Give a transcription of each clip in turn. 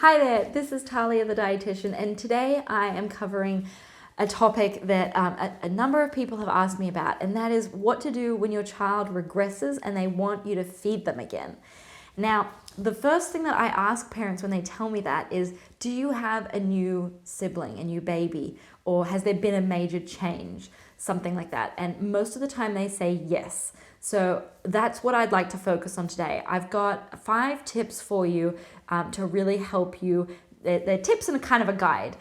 Hi there, this is Talia the dietitian, and today I am covering a topic that a number of people have asked me about, and that is what to do when your child regresses and they want you to feed them again. Now, the first thing that I ask parents when they tell me that is, do you have a new sibling, a new baby, or has there been a major change? Something like that. And most of the time they say yes. So that's what I'd like to focus on today. I've got 5 tips for you to really help you. They're tips and a kind of a guide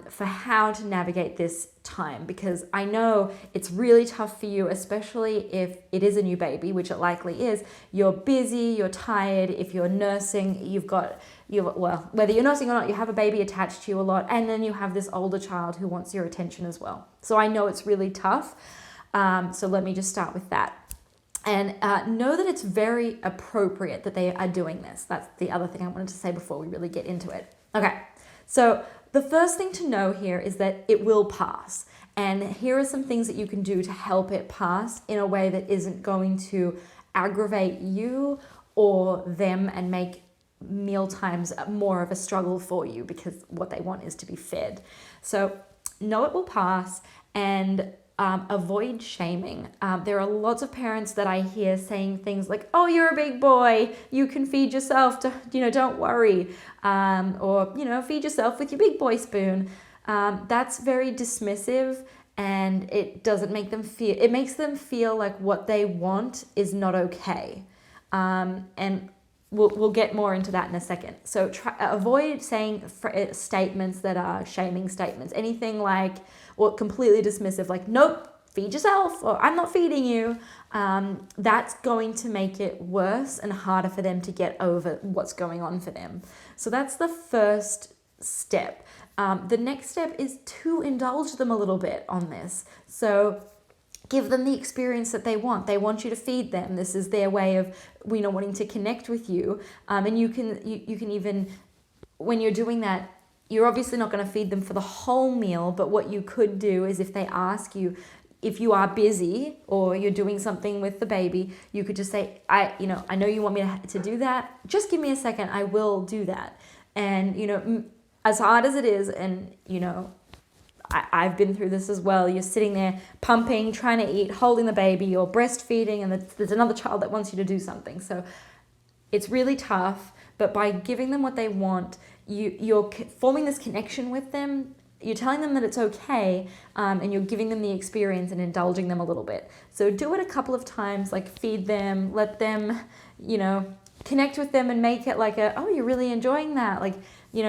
for how to navigate this time, because I know it's really tough for you, especially if it is a new baby, which it likely is. You're busy, you're tired. If you're nursing, well, whether you're nursing or not, you have a baby attached to you a lot, and then you have this older child who wants your attention as well. So I know it's really tough. So let me just start with that. And know that it's very appropriate that they are doing this. That's the other thing I wanted to say before we really get into it. Okay, so the first thing to know here is that it will pass. And here are some things that you can do to help it pass in a way that isn't going to aggravate you or them and make meal times more of a struggle for you, because what they want is to be fed. So know it will pass, and avoid shaming. There are lots of parents that I hear saying things like, "Oh, you're a big boy, you can feed yourself, don't worry," or feed yourself with your big boy spoon. That's very dismissive, and it doesn't make them feel. It makes them feel like what they want is not okay, and we'll get more into that in a second. So avoid saying statements that are shaming statements. Anything like, or completely dismissive, like, "Nope, feed yourself," or "I'm not feeding you." That's going to make it worse and harder for them to get over what's going on for them. So that's the first step. The next step is to indulge them a little bit on this. So give them the experience that they want. They want you to feed them. This is their way of, wanting to connect with you. And you can even, when you're doing that, you're obviously not going to feed them for the whole meal, but what you could do is, if they ask you, if you are busy or you're doing something with the baby, you could just say, I know you want me to do that. Just give me a second. I will do that. And, as hard as it is, and, I've been through this as well. You're sitting there pumping, trying to eat, holding the baby, or breastfeeding, and there's another child that wants you to do something. So it's really tough, but by giving them what they want, you're forming this connection with them. You're telling them that it's okay, and you're giving them the experience and indulging them a little bit. So do it a couple of times, like feed them, let them, connect with them, and make it like "Oh, you're really enjoying that." Like,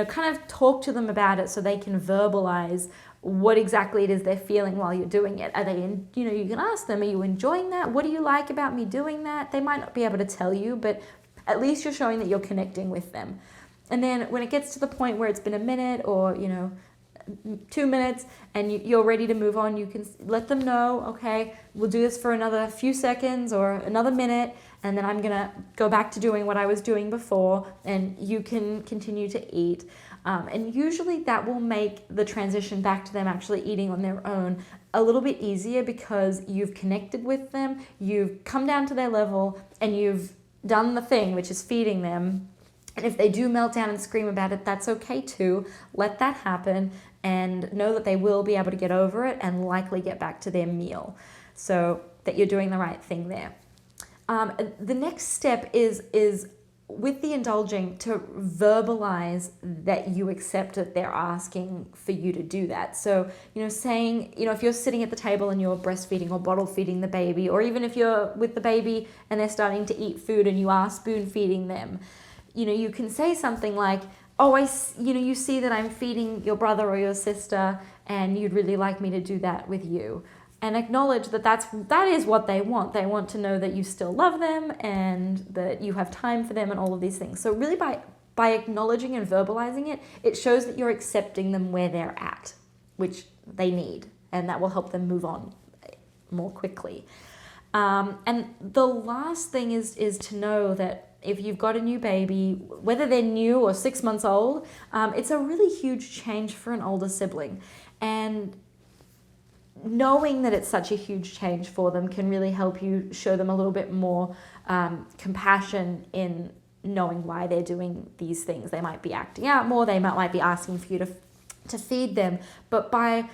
kind of talk to them about it so they can verbalize what exactly it is they're feeling while you're doing it. Are they, you can ask them, "Are you enjoying that? What do you like about me doing that?" They might not be able to tell you, but at least you're showing that you're connecting with them. And then when it gets to the point where it's been a minute or, 2 minutes and you're ready to move on, you can let them know, "Okay, we'll do this for another few seconds or another minute, and then I'm going to go back to doing what I was doing before, and you can continue to eat." And usually that will make the transition back to them actually eating on their own a little bit easier, because you've connected with them, you've come down to their level, and you've done the thing, which is feeding them. And if they do melt down and scream about it, that's okay too. Let that happen, and know that they will be able to get over it and likely get back to their meal. So that you're doing the right thing there. The next step is with the indulging, to verbalize that you accept that they're asking for you to do that. So, saying, if you're sitting at the table and you're breastfeeding or bottle feeding the baby, or even if you're with the baby and they're starting to eat food and you are spoon feeding them, you can say something like, "Oh, you see that I'm feeding your brother or your sister, and you'd really like me to do that with you." And acknowledge that that is what they want. They want to know that you still love them and that you have time for them and all of these things. So really by acknowledging and verbalizing it, it shows that you're accepting them where they're at, which they need, and that will help them move on more quickly. And the last thing is to know that if you've got a new baby, whether they're new or 6 months old, it's a really huge change for an older sibling. And knowing that it's such a huge change for them can really help you show them a little bit more compassion in knowing why they're doing these things. They might be acting out more, they might be asking for you to feed them, but by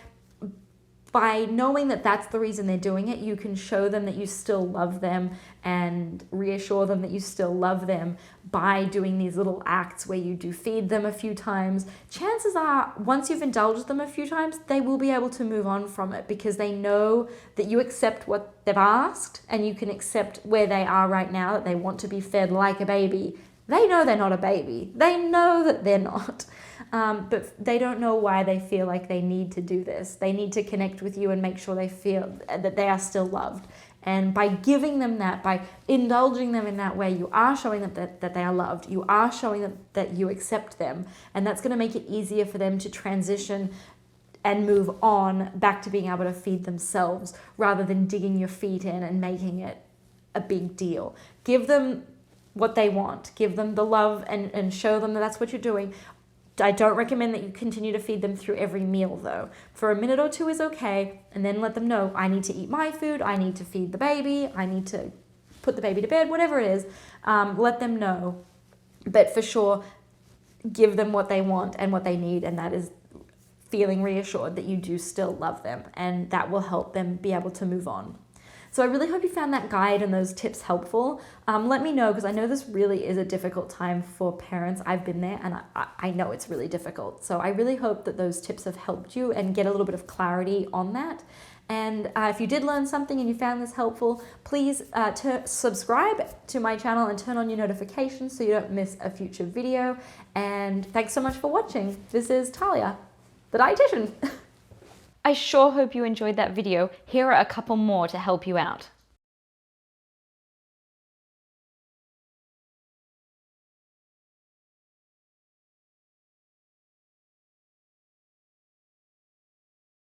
knowing that that's the reason they're doing it, you can show them that you still love them and reassure them that you still love them by doing these little acts where you do feed them a few times. Chances are, once you've indulged them a few times, they will be able to move on from it because they know that you accept what they've asked and you can accept where they are right now, that they want to be fed like a baby. They know they're not a baby. They know that they're not. But they don't know why they feel like they need to do this. They need to connect with you and make sure they feel that they are still loved. And by giving them that, by indulging them in that way, you are showing them that they are loved. You are showing them that you accept them. And that's going to make it easier for them to transition and move on back to being able to feed themselves rather than digging your feet in and making it a big deal. Give them what they want. Give them the love and show them that that's what you're doing. I don't recommend that you continue to feed them through every meal though. For a minute or two is okay, and then let them know, I need to eat my food, I need to feed the baby, I need to put the baby to bed, whatever it is. Let them know. But for sure, give them what they want and what they need, and that is feeling reassured that you do still love them, and that will help them be able to move on. So I really hope you found that guide and those tips helpful. Let me know, because I know this really is a difficult time for parents. I've been there and I know it's really difficult. So I really hope that those tips have helped you and get a little bit of clarity on that. And if you did learn something and you found this helpful, please subscribe to my channel and turn on your notifications so you don't miss a future video. And thanks so much for watching. This is Talia, the dietitian. I sure hope you enjoyed that video. Here are a couple more to help you out.